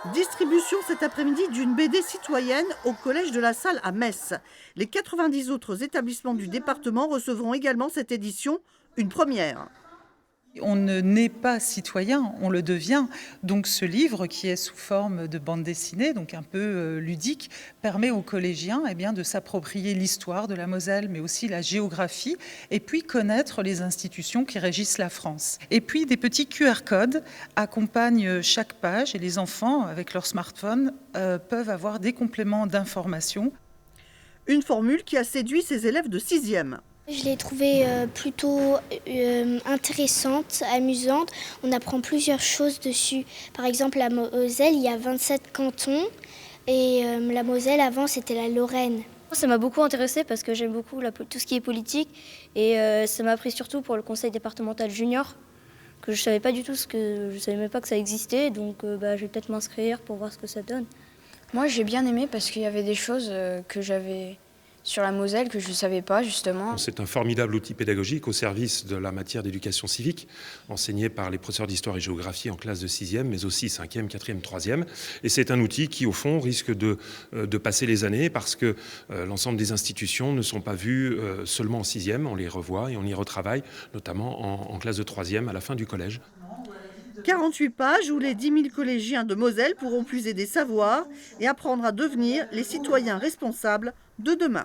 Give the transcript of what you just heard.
Distribution cet après-midi d'une BD citoyenne au Collège de la Salle à Metz. Les 90 autres établissements du département recevront également cette édition, une première. On ne naît pas citoyen, on le devient. Donc ce livre, qui est sous forme de bande dessinée, donc un peu ludique, permet aux collégiens de s'approprier l'histoire de la Moselle, mais aussi la géographie, et puis connaître les institutions qui régissent la France. Et puis des petits QR codes accompagnent chaque page, et les enfants, avec leur smartphone, peuvent avoir des compléments d'information. Une formule qui a séduit ses élèves de 6e. Je l'ai trouvée plutôt intéressante, amusante. On apprend plusieurs choses dessus. Par exemple, la Moselle, il y a 27 cantons. Et la Moselle, avant, c'était la Lorraine. Ça m'a beaucoup intéressée parce que j'aime beaucoup tout ce qui est politique. Et ça m'a appris surtout pour le conseil départemental junior, que je ne savais pas du tout je ne savais même pas que ça existait. Donc je vais peut-être m'inscrire pour voir ce que ça donne. Moi, j'ai bien aimé parce qu'il y avait des choses que j'avais sur la Moselle que je ne savais pas, justement. C'est un formidable outil pédagogique au service de la matière d'éducation civique, enseigné par les professeurs d'histoire et géographie en classe de 6e, mais aussi 5e, 4e, 3e. Et c'est un outil qui, au fond, risque de passer les années parce que l'ensemble des institutions ne sont pas vues seulement en 6e. On les revoit et on y retravaille, notamment en classe de 3e à la fin du collège. 48 pages où les 10 000 collégiens de Moselle pourront puiser des savoirs et apprendre à devenir les citoyens responsables de demain.